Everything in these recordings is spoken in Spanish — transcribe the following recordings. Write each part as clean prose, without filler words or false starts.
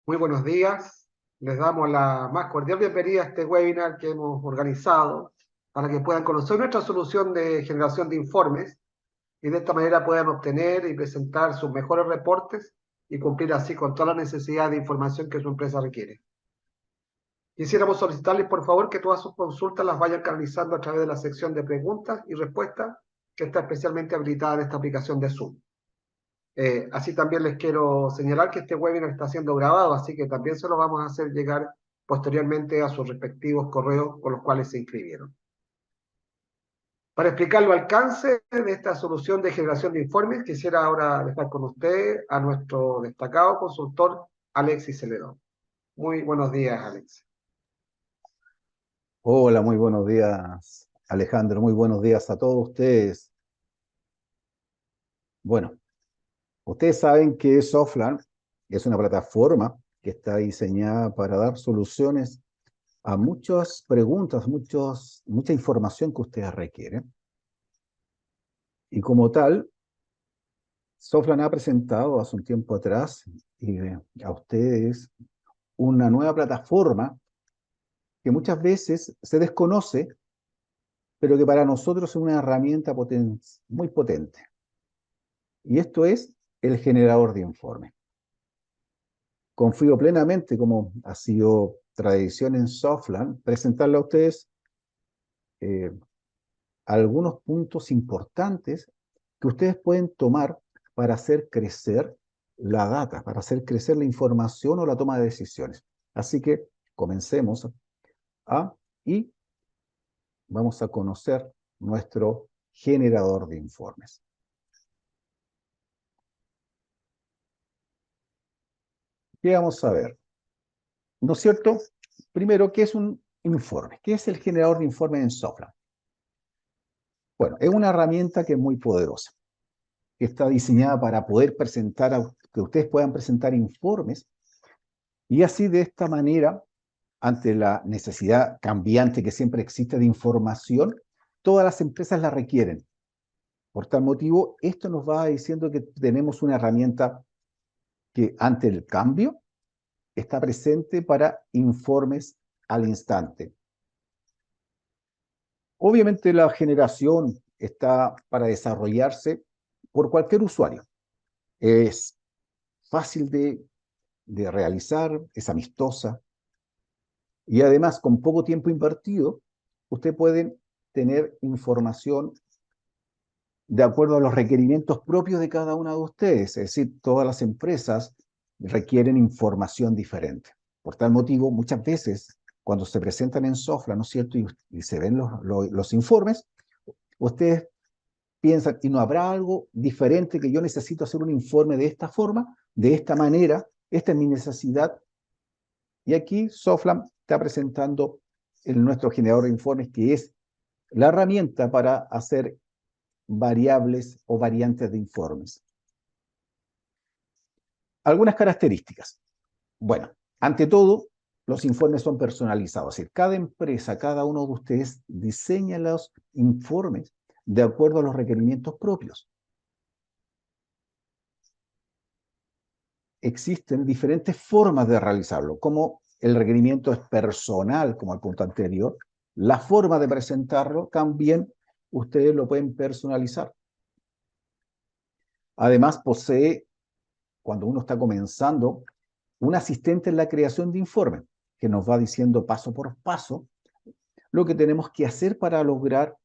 Muy buenos días. Les damos la más cordial bienvenida a este webinar que hemos organizado para que puedan conocer nuestra solución de generación de informes y de esta manera puedan obtener y presentar sus mejores reportes y cumplir así con toda la necesidad de información que su empresa requiere. Quisiéramos solicitarles, por favor, que todas sus consultas las vayan canalizando a través de la sección de preguntas y respuestas que está especialmente habilitada en esta aplicación de Zoom. Así también les quiero señalar que este webinar está siendo grabado, así que también se lo vamos a hacer llegar posteriormente a sus respectivos correos con los cuales se inscribieron. Para explicar el alcance de esta solución de generación de informes, quisiera ahora dejar con usted a nuestro destacado consultor Alexis Celedón. Muy buenos días, Alexis. Hola, muy buenos días, Alejandro. Muy buenos días a todos ustedes. Bueno, ustedes saben que Softland es una plataforma que está diseñada para dar soluciones a muchas preguntas, mucha información que ustedes requieren. Y como tal, Softland ha presentado hace un tiempo atrás a ustedes una nueva plataforma que muchas veces se desconoce, pero que para nosotros es una herramienta muy potente. Y esto es el generador de informes. Confío plenamente, como ha sido tradición en Softland, presentarle a ustedes eh, algunos puntos importantes que ustedes pueden tomar para hacer crecer la data, para hacer crecer la información o la toma de decisiones. Así que comencemos y vamos a conocer nuestro generador de informes. ¿Qué vamos a ver? ¿No es cierto? Primero, ¿qué es un informe? ¿Qué es el generador de informes en Softland? Bueno, es una herramienta que es muy poderosa, que está diseñada para poder que ustedes puedan presentar informes y así de esta manera, ante la necesidad cambiante que siempre existe de información, todas las empresas la requieren. Por tal motivo, esto nos va diciendo que tenemos una herramienta que ante el cambio está presente para informes al instante. Obviamente la generación está para desarrollarse por cualquier usuario. Es fácil de realizar, es amistosa y además con poco tiempo invertido, usted puede tener información de acuerdo a los requerimientos propios de cada una de ustedes. Es decir, todas las empresas requieren información diferente. Por tal motivo, muchas veces cuando se presentan en Sofla, ¿no es cierto? Y se ven los informes, ustedes piensan, ¿y no habrá algo diferente que yo necesito hacer un informe de esta forma, de esta manera? Esta es mi necesidad. Y aquí Soflam está presentando nuestro generador de informes, que es la herramienta para hacer variables o variantes de informes. Algunas características. Bueno, ante todo, los informes son personalizados. Es decir, cada empresa, cada uno de ustedes diseña los informes de acuerdo a los requerimientos propios. Existen diferentes formas de realizarlo, como el requerimiento es personal, como el punto anterior, la forma de presentarlo también ustedes lo pueden personalizar. Además, posee, cuando uno está comenzando, un asistente en la creación de informes, que nos va diciendo paso por paso lo que tenemos que hacer para lograr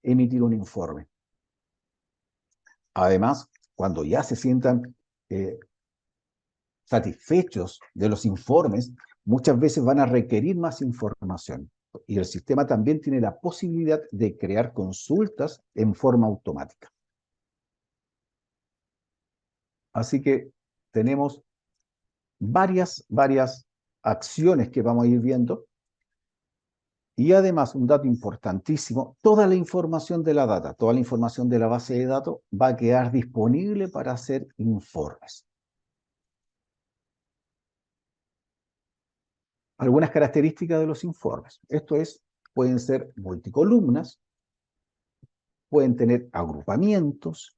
emitir un informe. Además, cuando ya se sientan satisfechos de los informes, muchas veces van a requerir más información. Y el sistema también tiene la posibilidad de crear consultas en forma automática. Así que tenemos varias acciones que vamos a ir viendo. Y además, un dato importantísimo, toda la información de la data, toda la información de la base de datos va a quedar disponible para hacer informes. Algunas características de los informes. Esto es, pueden ser multicolumnas, pueden tener agrupamientos,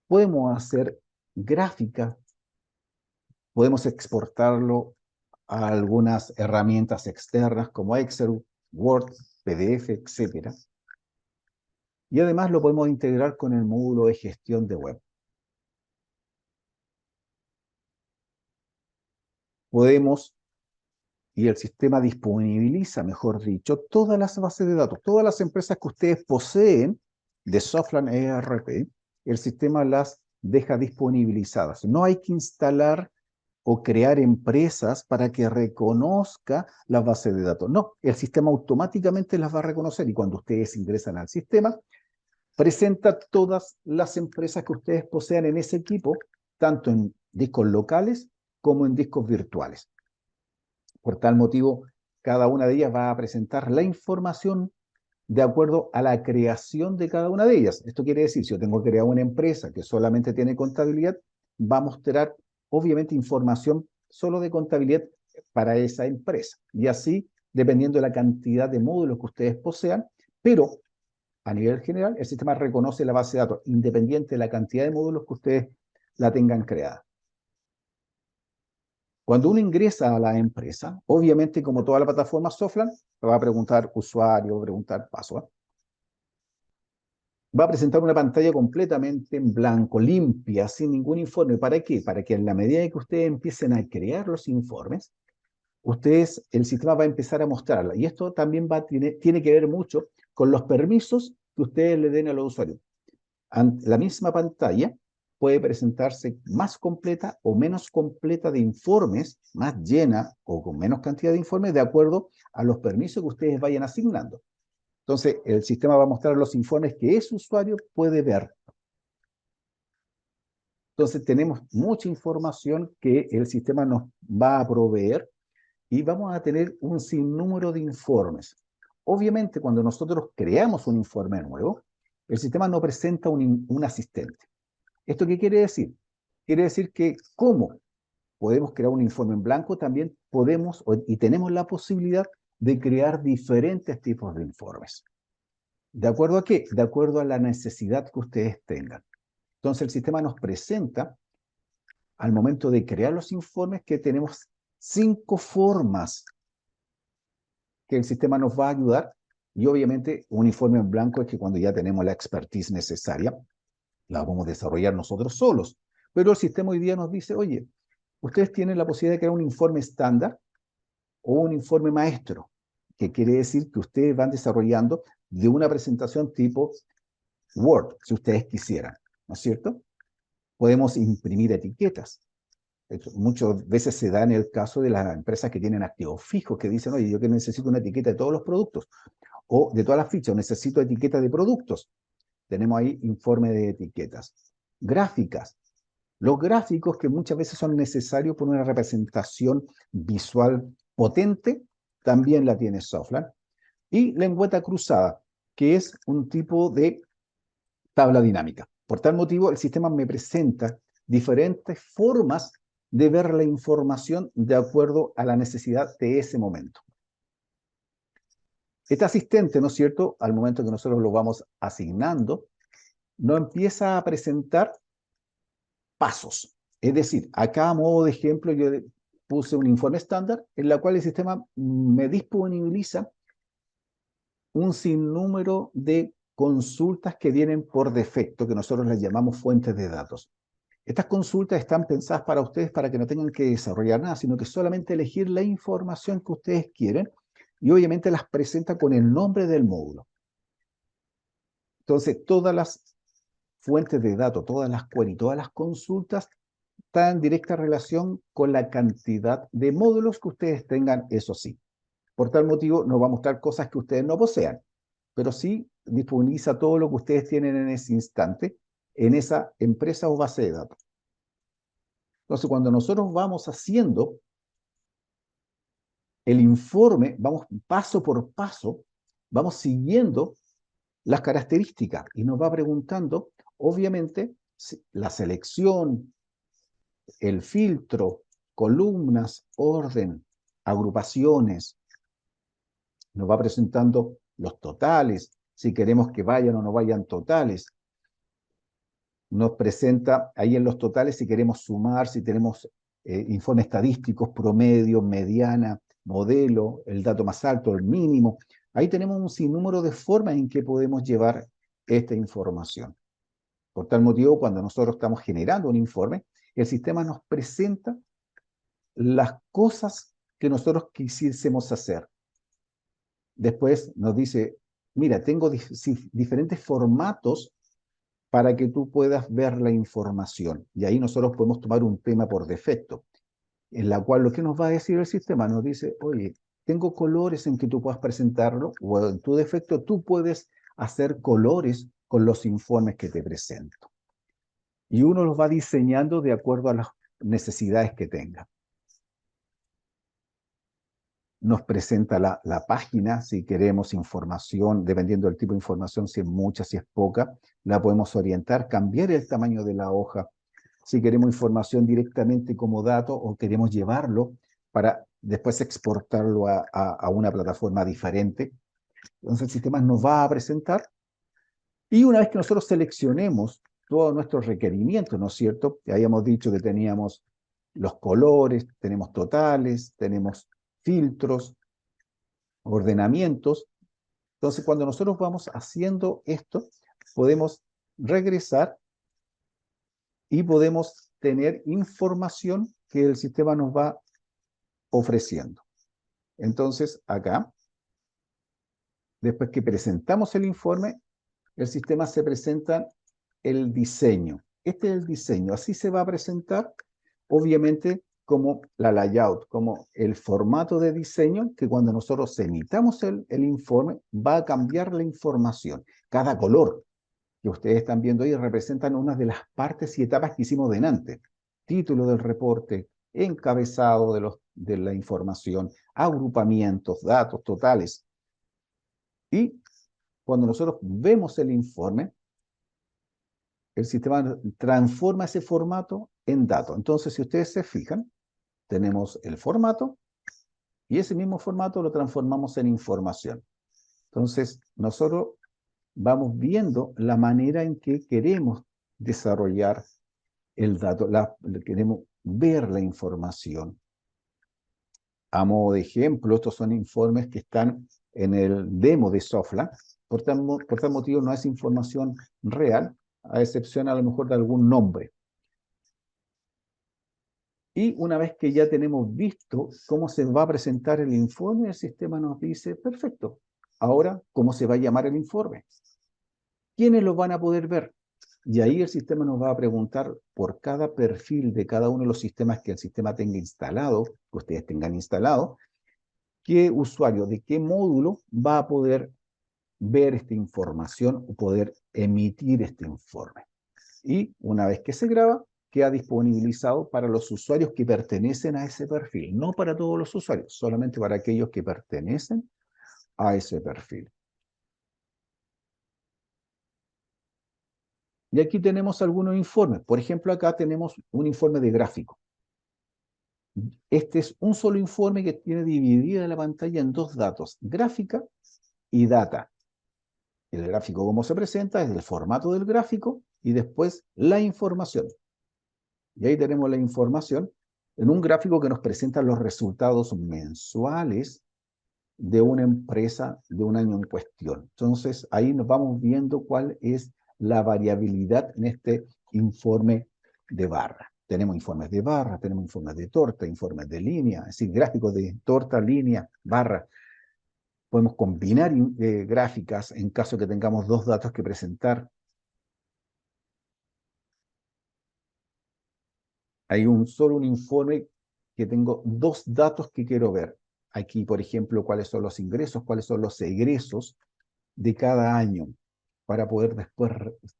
podemos hacer gráficas, Podemos exportarlo a algunas herramientas externas como Excel, Word, PDF, etc. Y además lo podemos integrar con el módulo de gestión de web. Podemos, y el sistema disponibiliza, mejor dicho, todas las bases de datos, todas las empresas que ustedes poseen de Softland ERP, el sistema las deja disponibilizadas. No hay que instalar o crear empresas para que reconozca las bases de datos. No, el sistema automáticamente las va a reconocer y cuando ustedes ingresan al sistema, presenta todas las empresas que ustedes posean en ese equipo, tanto en discos locales como en discos virtuales. Por tal motivo, cada una de ellas va a presentar la información de acuerdo a la creación de cada una de ellas. Esto quiere decir, si yo tengo creada una empresa que solamente tiene contabilidad, va a mostrar obviamente información solo de contabilidad para esa empresa. Y así, dependiendo de la cantidad de módulos que ustedes posean, pero a nivel general, el sistema reconoce la base de datos, independiente de la cantidad de módulos que ustedes la tengan creada. Cuando uno ingresa a la empresa, obviamente, como toda la plataforma Softland, te va a preguntar usuario, preguntar password. Va a presentar una pantalla completamente en blanco, limpia, sin ningún informe. ¿Para qué? Para que en la medida que ustedes empiecen a crear los informes, el sistema va a empezar a mostrarla. Y esto también tiene que ver mucho con los permisos que ustedes le den a los usuarios. La misma pantalla puede presentarse más completa o menos completa de informes, más llena o con menos cantidad de informes, de acuerdo a los permisos que ustedes vayan asignando. Entonces, el sistema va a mostrar los informes que ese usuario puede ver. Entonces, tenemos mucha información que el sistema nos va a proveer y vamos a tener un sinnúmero de informes. Obviamente, cuando nosotros creamos un informe nuevo, el sistema no presenta un asistente. ¿Esto qué quiere decir? Quiere decir que como podemos crear un informe en blanco, también podemos y tenemos la posibilidad de crear diferentes tipos de informes. ¿De acuerdo a qué? De acuerdo a la necesidad que ustedes tengan. Entonces el sistema nos presenta, al momento de crear los informes, que tenemos 5 formas que el sistema nos va a ayudar. Y obviamente un informe en blanco es que cuando ya tenemos la expertise necesaria, la vamos a desarrollar nosotros solos. Pero el sistema hoy día nos dice, oye, ustedes tienen la posibilidad de crear un informe estándar o un informe maestro, que quiere decir que ustedes van desarrollando de una presentación tipo Word, si ustedes quisieran, ¿no es cierto? Podemos imprimir etiquetas. Muchas veces se da en el caso de las empresas que tienen activos fijos, que dicen, oye, yo que necesito una etiqueta de todos los productos, o de todas las fichas, necesito etiqueta de productos. Tenemos ahí informe de etiquetas. Gráficas. Los gráficos que muchas veces son necesarios por una representación visual potente, también la tiene Softland. Y lengüeta cruzada, que es un tipo de tabla dinámica. Por tal motivo, el sistema me presenta diferentes formas de ver la información de acuerdo a la necesidad de ese momento. Este asistente, ¿no es cierto?, al momento que nosotros lo vamos asignando, nos empieza a presentar pasos. Es decir, acá a modo de ejemplo yo puse un informe estándar en la cual el sistema me disponibiliza un sinnúmero de consultas que vienen por defecto, que nosotros las llamamos fuentes de datos. Estas consultas están pensadas para ustedes para que no tengan que desarrollar nada, sino que solamente elegir la información que ustedes quieren y obviamente las presenta con el nombre del módulo. Entonces, todas las fuentes de datos, todas las queries, todas las consultas están en directa relación con la cantidad de módulos que ustedes tengan, eso sí. Por tal motivo, nos va a mostrar cosas que ustedes no posean, pero sí disponibiliza todo lo que ustedes tienen en ese instante, en esa empresa o base de datos. Entonces, cuando nosotros vamos haciendo el informe, vamos paso por paso, vamos siguiendo las características y nos va preguntando, obviamente, la selección, el filtro, columnas, orden, agrupaciones, nos va presentando los totales, si queremos que vayan o no vayan totales. Nos presenta ahí en los totales si queremos sumar, si tenemos informes estadísticos, promedio, mediana, modelo, el dato más alto, el mínimo. Ahí tenemos un sinnúmero de formas en que podemos llevar esta información. Por tal motivo, cuando nosotros estamos generando un informe, el sistema nos presenta las cosas que nosotros quisiésemos hacer. Después nos dice, mira, tengo diferentes formatos para que tú puedas ver la información. Y ahí nosotros podemos tomar un tema por defecto, en la cual lo que nos va a decir el sistema nos dice, oye, tengo colores en que tú puedas presentarlo, o en tu defecto tú puedes hacer colores con los informes que te presento. Y uno los va diseñando de acuerdo a las necesidades que tenga. Nos presenta la página, si queremos información, dependiendo del tipo de información, si es mucha, si es poca, la podemos orientar, cambiar el tamaño de la hoja, si queremos información directamente como dato o queremos llevarlo para después exportarlo a una plataforma diferente. Entonces el sistema nos va a presentar y una vez que nosotros seleccionemos todos nuestros requerimientos, ¿no es cierto? Ya habíamos dicho que teníamos los colores, tenemos totales, tenemos filtros, ordenamientos. Entonces, cuando nosotros vamos haciendo esto, podemos regresar y podemos tener información que el sistema nos va ofreciendo. Entonces, acá, después que presentamos el informe, el sistema se presenta el diseño. Este es el diseño, así se va a presentar, obviamente, como la layout, como el formato de diseño, que cuando nosotros emitamos el informe, va a cambiar la información. Cada color que ustedes están viendo ahí representan una de las partes y etapas que hicimos delante. Título del reporte, encabezado de la información, agrupamientos, datos totales. Y cuando nosotros vemos el informe, el sistema transforma ese formato en datos. Entonces, si ustedes se fijan, tenemos el formato y ese mismo formato lo transformamos en información. Entonces, nosotros vamos viendo la manera en que queremos desarrollar el dato, queremos ver la información. A modo de ejemplo, estos son informes que están en el demo de Sofla. Por tal motivo no es información real, a excepción a lo mejor de algún nombre. Y una vez que ya tenemos visto cómo se va a presentar el informe, el sistema nos dice, perfecto, ahora, ¿cómo se va a llamar el informe? ¿Quiénes lo van a poder ver? Y ahí el sistema nos va a preguntar por cada perfil de cada uno de los sistemas que el sistema tenga instalado, que ustedes tengan instalado, qué usuario, de qué módulo va a poder ver esta información o poder emitir este informe. Y una vez que se graba, queda disponibilizado para los usuarios que pertenecen a ese perfil, no para todos los usuarios, solamente para aquellos que pertenecen a ese perfil. Y aquí tenemos algunos informes. Por ejemplo, acá tenemos un informe de gráfico. Este es un solo informe que tiene dividida la pantalla en dos datos, gráfica y data. El gráfico, cómo se presenta, es el formato del gráfico y después la información. Y ahí tenemos la información en un gráfico que nos presenta los resultados mensuales de una empresa de un año en cuestión. Entonces, ahí nos vamos viendo cuál es la variabilidad en este informe de barra. Tenemos informes de barra, tenemos informes de torta, informes de línea, es decir, gráficos de torta, línea, barra. Podemos combinar gráficas en caso que tengamos dos datos que presentar. Hay solo un informe que tengo dos datos que quiero ver. Aquí, por ejemplo, cuáles son los ingresos, cuáles son los egresos de cada año, para poder después,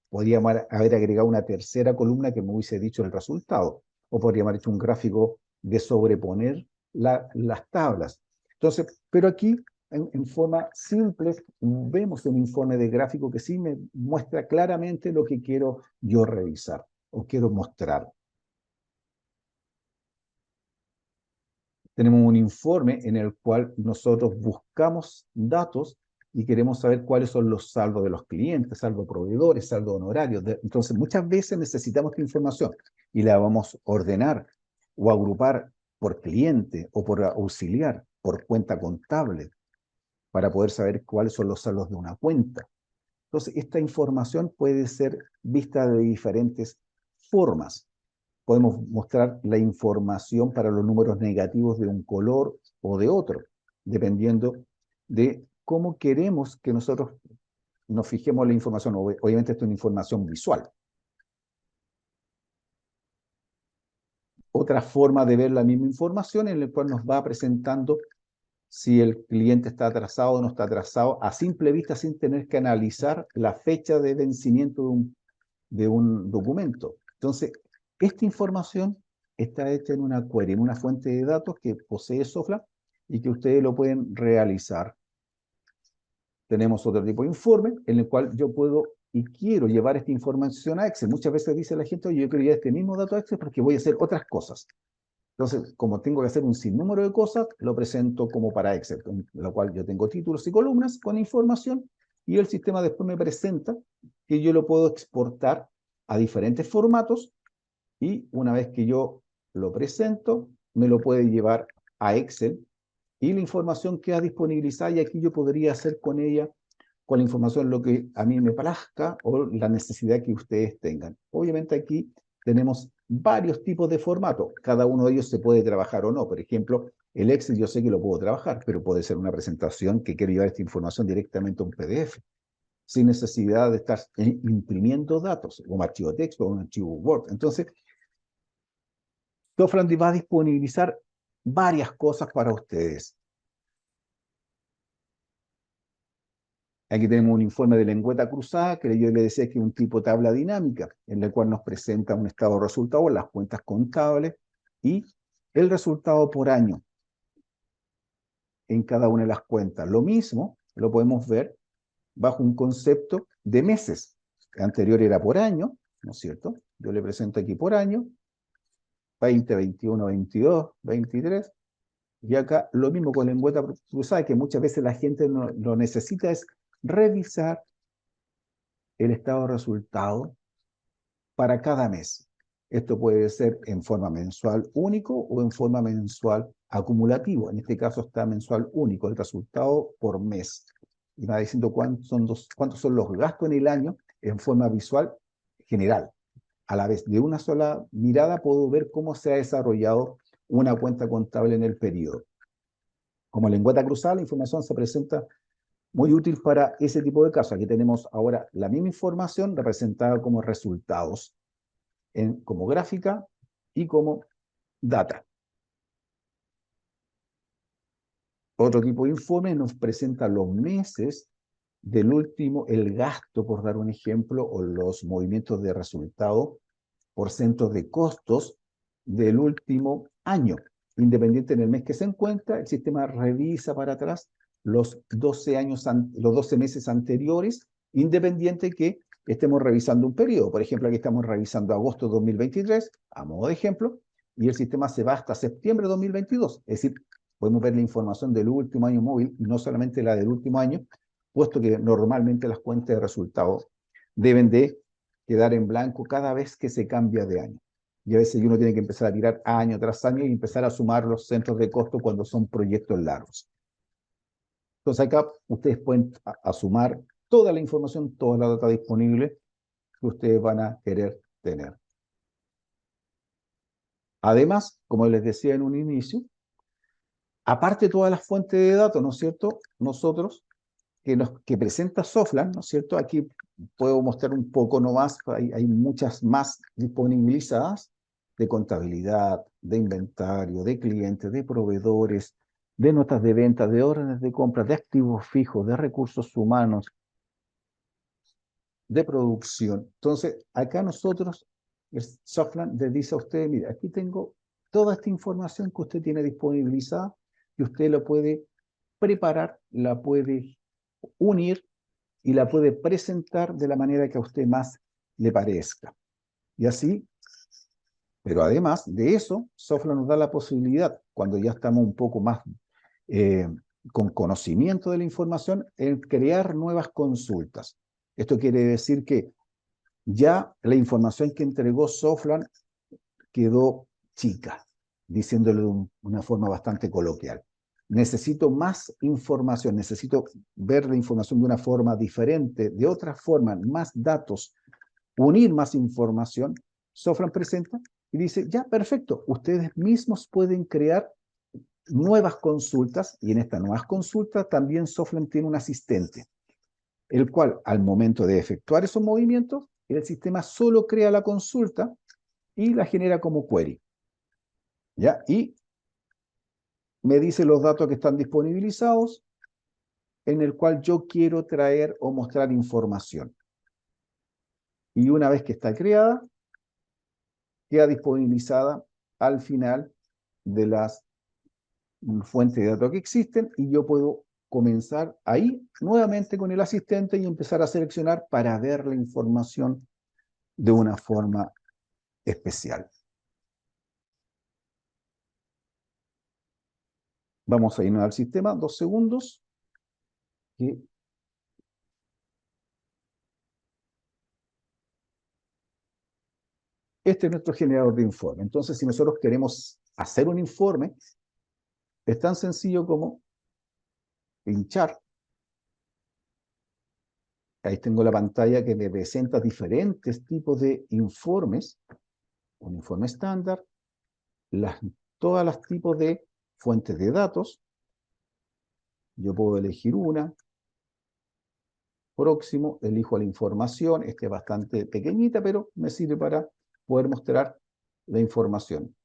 podríamos haber agregado una tercera columna que me hubiese dicho el resultado, o podríamos haber hecho un gráfico de sobreponer las tablas. Entonces, pero aquí, en forma simple, vemos un informe de gráfico que sí me muestra claramente lo que quiero yo revisar o quiero mostrar. Tenemos un informe en el cual nosotros buscamos datos y queremos saber cuáles son los saldos de los clientes, saldo proveedores, saldo honorarios. Entonces, muchas veces necesitamos esta información y la vamos a ordenar o agrupar por cliente o por auxiliar, por cuenta contable, para poder saber cuáles son los saldos de una cuenta. Entonces, esta información puede ser vista de diferentes formas. Podemos mostrar la información para los números negativos de un color o de otro, dependiendo de cómo queremos que nosotros nos fijemos la información. Obviamente esto es una información visual. Otra forma de ver la misma información en la cual nos va presentando si el cliente está atrasado o no está atrasado, a simple vista, sin tener que analizar la fecha de vencimiento de un documento. Entonces, esta información está hecha en una query, en una fuente de datos que posee Soflan y que ustedes lo pueden realizar. Tenemos otro tipo de informe en el cual yo puedo y quiero llevar esta información a Excel. Muchas veces dice la gente, oye, yo quiero llevar este mismo dato a Excel porque voy a hacer otras cosas. Entonces, como tengo que hacer un sinnúmero de cosas, lo presento como para Excel, en lo cual yo tengo títulos y columnas con información y el sistema después me presenta que yo lo puedo exportar a diferentes formatos y una vez que yo lo presento, me lo puede llevar a Excel y la información queda disponibilizada y aquí yo podría hacer con ella, con la información, lo que a mí me plazca o la necesidad que ustedes tengan. Obviamente aquí tenemos varios tipos de formatos. Cada uno de ellos se puede trabajar o no. Por ejemplo, el Excel yo sé que lo puedo trabajar, pero puede ser una presentación que quiero llevar esta información directamente a un PDF, sin necesidad de estar imprimiendo datos, o un archivo de texto o un archivo Word. Entonces, Soflan va a disponibilizar varias cosas para ustedes. Aquí tenemos un informe de lengüeta cruzada, que yo le decía que es un tipo de tabla dinámica, en el cual nos presenta un estado de resultados, las cuentas contables y el resultado por año en cada una de las cuentas. Lo mismo lo podemos ver bajo un concepto de meses. El anterior era por año, ¿no es cierto? Yo le presento aquí por año, 20, 21, 22, 23. Y acá lo mismo con lengüeta cruzada, que muchas veces la gente lo necesita, es revisar el estado de resultado para cada mes. Esto puede ser en forma mensual único o en forma mensual acumulativo. En este caso está mensual único, el resultado por mes. Y va diciendo cuántos son los gastos en el año en forma visual general. A la vez, de una sola mirada puedo ver cómo se ha desarrollado una cuenta contable en el periodo. Como lengüeta cruzada, la información se presenta muy útil para ese tipo de casos. Aquí tenemos ahora la misma información representada como resultados, como gráfica y como data. Otro tipo de informe nos presenta los meses del último, el gasto, por dar un ejemplo, o los movimientos de resultado por centros de costos del último año. Independiente en el mes que se encuentra, el sistema revisa para atrás los 12 meses anteriores, independiente que estemos revisando un periodo. Por ejemplo, aquí estamos revisando agosto de 2023, a modo de ejemplo, y el sistema se va hasta septiembre de 2022. Es decir, podemos ver la información del último año móvil y no solamente la del último año, puesto que normalmente las cuentas de resultados deben de quedar en blanco cada vez que se cambia de año. Y a veces uno tiene que empezar a tirar año tras año y empezar a sumar los centros de costo cuando son proyectos largos. Entonces acá ustedes pueden sumar toda la información, toda la data disponible que ustedes van a querer tener. Además, como les decía en un inicio, aparte de todas las fuentes de datos, ¿no es cierto? Nosotros, que presenta Soflan, ¿no es cierto? Aquí puedo mostrar un poco nomás, hay muchas más disponibilizadas de contabilidad, de inventario, de clientes, de proveedores, de notas de venta, de órdenes de compra, de activos fijos, de recursos humanos, de producción. Entonces, acá nosotros, el Soflan les dice a usted, mira, aquí tengo toda esta información que usted tiene disponibilizada y usted la puede preparar, la puede unir y la puede presentar de la manera que a usted más le parezca. Y así, pero además de eso, Soflan nos da la posibilidad, cuando ya estamos un poco más con conocimiento de la información, en crear nuevas consultas. Esto quiere decir que ya la información que entregó Soflan quedó chica. diciéndolo de una forma bastante coloquial. Necesito más información, necesito ver la información de una forma diferente, de otra forma, más datos, unir más información. Sofran presenta y dice, ya, perfecto, ustedes mismos pueden crear nuevas consultas, y en estas nuevas consultas también Sofran tiene un asistente, el cual al momento de efectuar esos movimientos, el sistema solo crea la consulta y la genera como query. ¿Ya? Y me dice los datos que están disponibilizados, en el cual yo quiero traer o mostrar información. Y una vez que está creada, queda disponibilizada al final de las fuentes de datos que existen, y yo puedo comenzar ahí nuevamente con el asistente y empezar a seleccionar para ver la información de una forma especial. Vamos a irnos al sistema, 2 segundos. Y este es nuestro generador de informe. Entonces, si nosotros queremos hacer un informe, es tan sencillo como pinchar. Ahí tengo la pantalla que me presenta diferentes tipos de informes. Un informe estándar, todas las tipos de fuentes de datos. Yo puedo elegir una. Próximo, elijo la información. Esta es bastante pequeñita, pero me sirve para poder mostrar la información.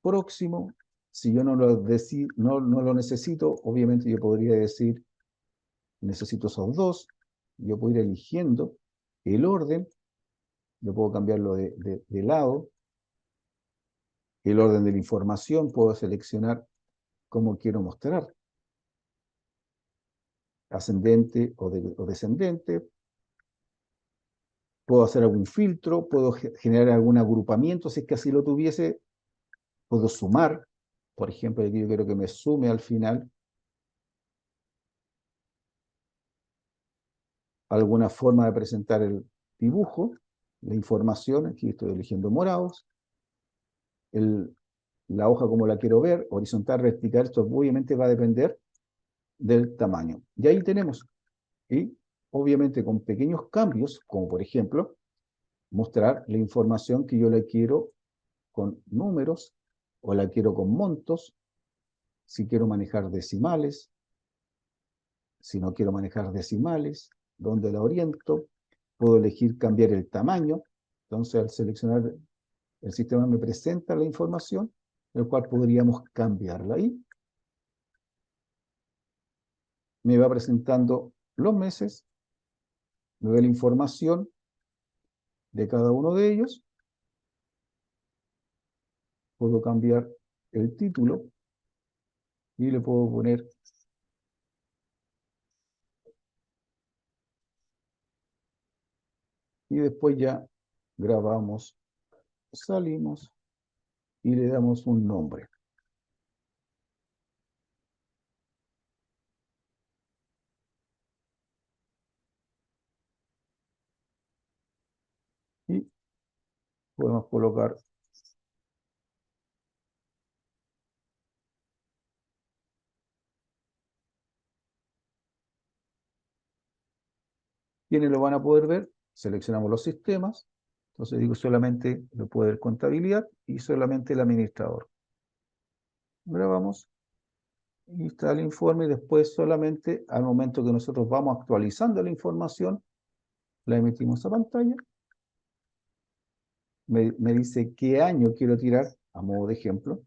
Próximo, si yo no lo necesito, obviamente yo podría decir, necesito esos dos. Yo puedo ir eligiendo el orden. Yo puedo cambiarlo de lado. El orden de la información, puedo seleccionar cómo quiero mostrar. Ascendente o descendente. Puedo hacer algún filtro, puedo generar algún agrupamiento, si es que así lo tuviese. Puedo sumar, por ejemplo, aquí yo quiero que me sume al final alguna forma de presentar el dibujo, la información. Aquí estoy eligiendo morados. La hoja como la quiero ver, horizontal, vertical, esto obviamente va a depender del tamaño. Y ahí tenemos. Y obviamente con pequeños cambios, como por ejemplo, mostrar la información que yo la quiero con números, o la quiero con montos, si quiero manejar decimales, si no quiero manejar decimales, dónde la oriento. Puedo elegir cambiar el tamaño. Entonces, al seleccionar, el sistema me presenta la información, el cual podríamos cambiarla ahí. Me va presentando los meses, me da la información de cada uno de ellos. Puedo cambiar el título y le puedo poner y después ya grabamos, salimos y le damos un nombre. Y podemos colocar quienes lo van a poder ver. Seleccionamos los sistemas. Entonces digo, solamente lo puede ver contabilidad y solamente el administrador. Grabamos y está el informe, y después solamente al momento que nosotros vamos actualizando la información, la emitimos a pantalla. Me dice qué año quiero tirar, a modo de ejemplo.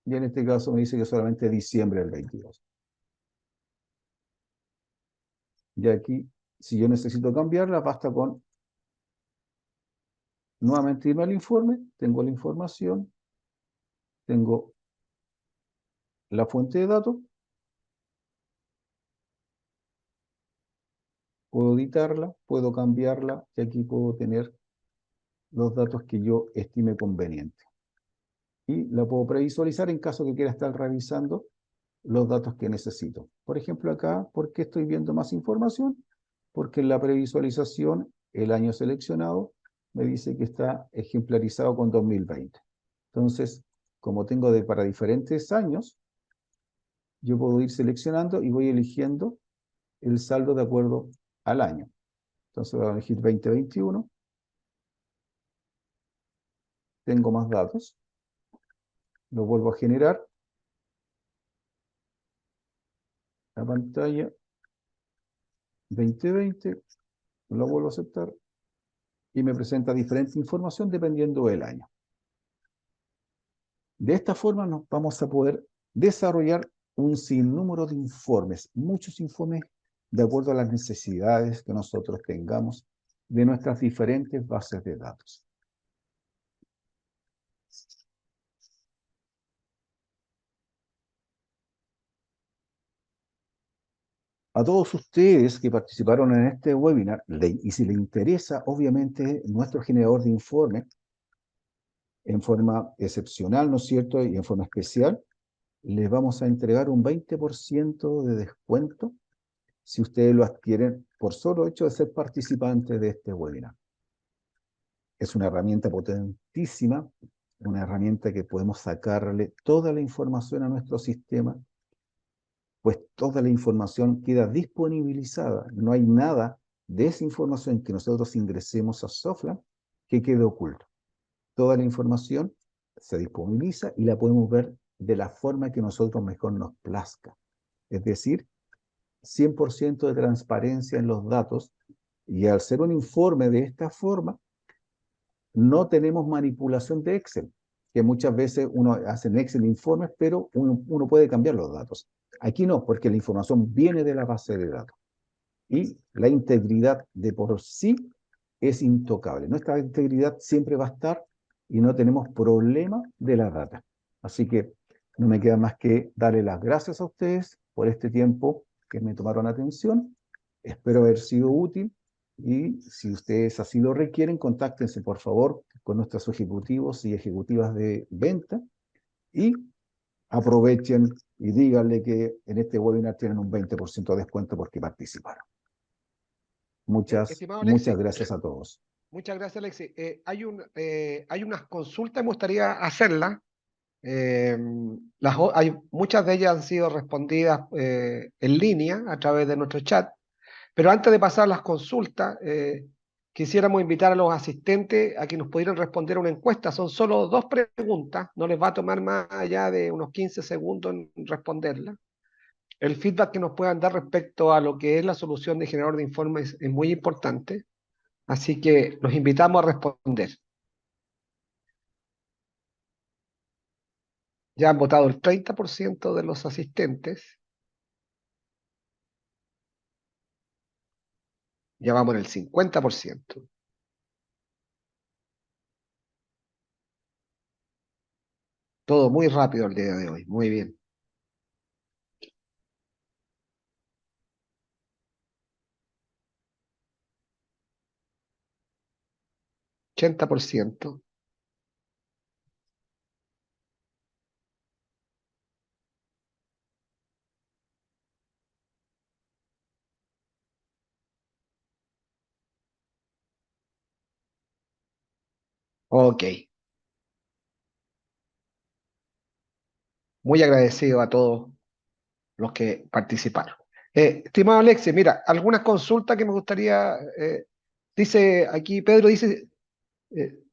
Y en este caso me dice que solamente diciembre del 22. Y aquí, si yo necesito cambiarla, basta con nuevamente irme al informe. Tengo la información, tengo la fuente de datos, puedo editarla, puedo cambiarla, y aquí puedo tener los datos que yo estime conveniente. Y la puedo previsualizar en caso que quiera estar revisando los datos que necesito. Por ejemplo, acá, ¿por qué estoy viendo más información? porque en la previsualización el año seleccionado me dice que está ejemplarizado con 2020. Entonces, como tengo para diferentes años, yo puedo ir seleccionando y voy eligiendo el saldo de acuerdo al año. Entonces voy a elegir 2021. Tengo más datos. Lo vuelvo a generar. La pantalla 2020. Lo vuelvo a aceptar. Y me presenta diferente información dependiendo del año. De esta forma nos vamos a poder desarrollar un sinnúmero de informes, muchos informes de acuerdo a las necesidades que nosotros tengamos de nuestras diferentes bases de datos. A todos ustedes que participaron en este webinar, y si les interesa, obviamente, nuestro generador de informes, en forma excepcional, ¿no es cierto?, y en forma especial, les vamos a entregar un 20% de descuento si ustedes lo adquieren por solo hecho de ser participantes de este webinar. Es una herramienta potentísima, una herramienta que podemos sacarle toda la información a nuestro sistema, pues toda la información queda disponibilizada. No hay nada de esa información que nosotros ingresemos a Softland que quede oculto. Toda la información se disponibiliza y la podemos ver de la forma que nosotros mejor nos plazca. Es decir, 100% de transparencia en los datos, y al ser un informe de esta forma, no tenemos manipulación de Excel, que muchas veces uno hace en Excel informes, pero uno puede cambiar los datos. Aquí no, porque la información viene de la base de datos. Y la integridad de por sí es intocable. Nuestra integridad siempre va a estar y no tenemos problema de la data. Así que no me queda más que darle las gracias a ustedes por este tiempo que me tomaron atención. Espero haber sido útil y si ustedes así lo requieren, contáctense por favor con nuestros ejecutivos y ejecutivas de venta y aprovechen y díganle que en este webinar tienen un 20% de descuento porque participaron. Muchas Estimado Alexis, gracias a todos. muchas gracias, Alexis. Hay unas consultas, me gustaría hacerlas. Muchas de ellas han sido respondidas en línea a través de nuestro chat, pero antes de pasar a las consultas, quisiéramos invitar a los asistentes a que nos pudieran responder una encuesta. Son solo 2 preguntas, no les va a tomar más allá de unos 15 segundos en responderla. El feedback que nos puedan dar respecto a lo que es la solución de generador de informes es muy importante, así que los invitamos a responder. Ya han votado el 30% de los asistentes. Ya vamos en el 50%. Todo muy rápido el día de hoy. Muy bien. 80%. Ok. Muy agradecido a todos los que participaron. Estimado Alexis, mira, algunas consultas que me gustaría, dice aquí, Pedro dice, eh,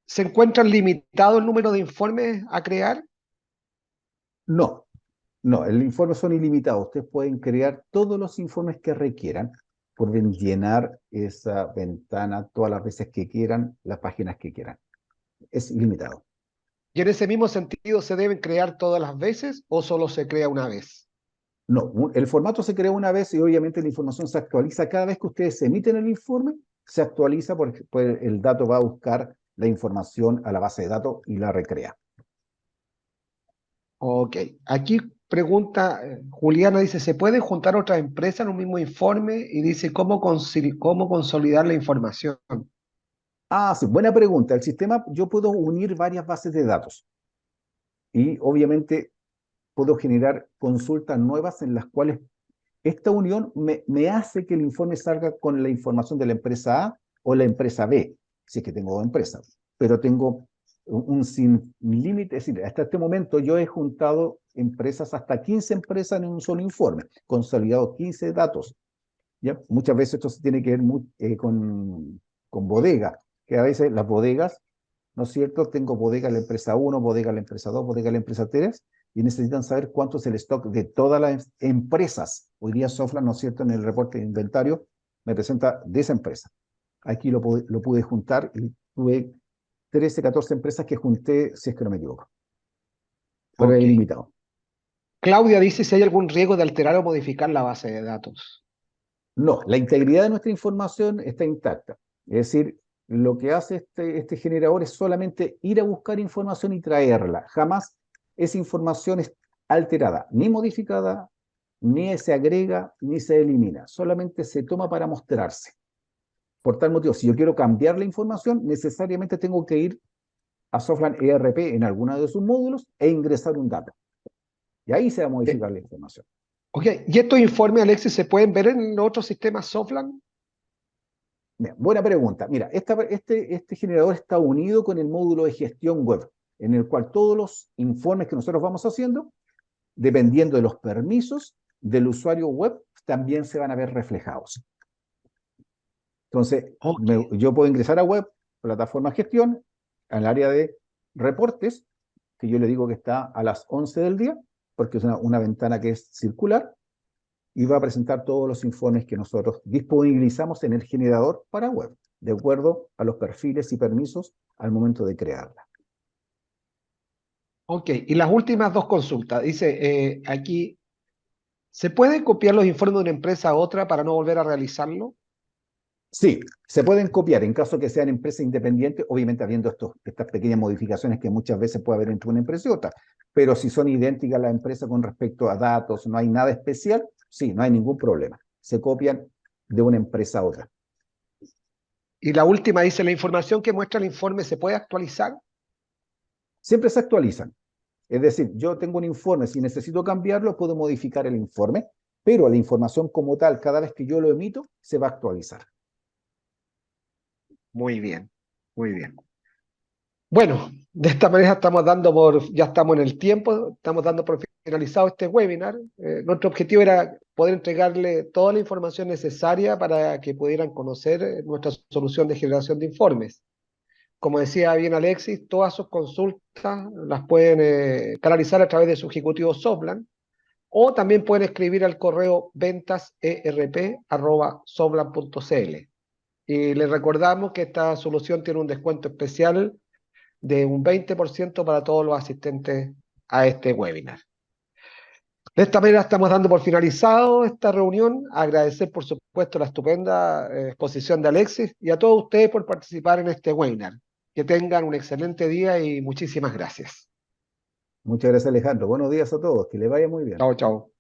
¿se encuentra limitado el número de informes a crear? No, no, el informe son ilimitados. Ustedes pueden crear todos los informes que requieran, pueden llenar esa ventana todas las veces que quieran, las páginas que quieran. Es ilimitado. ¿Y en ese mismo sentido se deben crear todas las veces o solo se crea una vez? No, el formato se crea una vez y obviamente la información se actualiza cada vez que ustedes emiten el informe, se actualiza porque pues, el dato va a buscar la información a la base de datos y la recrea. Ok. Aquí pregunta, Juliana dice, ¿se pueden juntar otras empresas en un mismo informe? Y dice, ¿cómo consolidar la información? Ah, sí, buena pregunta. El sistema, yo puedo unir varias bases de datos y obviamente puedo generar consultas nuevas en las cuales esta unión me hace que el informe salga con la información de la empresa A o la empresa B, si es que tengo dos empresas. Pero tengo un sin límite, es decir, hasta este momento yo he juntado empresas, hasta 15 empresas en un solo informe, consolidado 15 datos. ¿Ya? Muchas veces esto se tiene que ver con bodega, que a veces las bodegas, ¿no es cierto? Tengo bodega en la empresa 1, bodega en la empresa 2, bodega en la empresa 3, y necesitan saber cuánto es el stock de todas las empresas. Hoy día Sofla, ¿no es cierto?, en el reporte de inventario me presenta de esa empresa. Aquí lo pude juntar y tuve 13, 14 empresas que junté, si es que no me equivoco. Pero es Ok. ilimitado. Claudia dice si hay algún riesgo de alterar o modificar la base de datos. No, la integridad de nuestra información está intacta. Es decir, lo que hace este generador es solamente ir a buscar información y traerla. Jamás esa información es alterada, ni modificada, ni se agrega, ni se elimina. Solamente se toma para mostrarse. Por tal motivo, si yo quiero cambiar la información, necesariamente tengo que ir a Softland ERP en alguno de sus módulos e ingresar un dato. Y ahí se va a Eh, modificar la información. ok, ¿y estos informes, Alexis, se pueden ver en los otros sistemas Softland? Bien, buena pregunta. Mira, este generador está unido con el módulo de gestión web, en el cual todos los informes que nosotros vamos haciendo, dependiendo de los permisos del usuario web, también se van a ver reflejados. Entonces, Ok, yo puedo ingresar a web, plataforma gestión, al área de reportes, que yo le digo que está a las 11 del día, porque es una ventana que es circular, y va a presentar todos los informes que nosotros disponibilizamos en el generador para web, de acuerdo a los perfiles y permisos al momento de crearla. ok. Y las últimas dos consultas. Dice aquí, ¿se puede copiar los informes de una empresa a otra para no volver a realizarlo? Sí, se pueden copiar en caso que sean empresas independientes, obviamente habiendo estas pequeñas modificaciones que muchas veces puede haber entre una empresa y otra, pero si son idénticas las empresas con respecto a datos, no hay nada especial, sí, no hay ningún problema. Se copian de una empresa a otra. Y la última dice, ¿la información que muestra el informe se puede actualizar? Siempre se actualizan. Es decir, yo tengo un informe, si necesito cambiarlo, puedo modificar el informe, pero la información como tal, cada vez que yo lo emito, se va a actualizar. Muy bien, muy bien. Bueno, de esta manera estamos dando ya estamos en el tiempo, estamos dando por finalizado este webinar. Nuestro objetivo era poder entregarle toda la información necesaria para que pudieran conocer nuestra solución de generación de informes. Como decía bien Alexis, todas sus consultas las pueden canalizar a través de su ejecutivo Soplan o también pueden escribir al correo ventaserp@soplan.cl. Y les recordamos que esta solución tiene un descuento especial de un 20% para todos los asistentes a este webinar. De esta manera estamos dando por finalizado esta reunión. Agradecer, por supuesto, la estupenda exposición de Alexis y a todos ustedes por participar en este webinar. Que tengan un excelente día y muchísimas gracias. Muchas gracias, Alejandro. Buenos días a todos. Que le vaya muy bien. Chao, chao.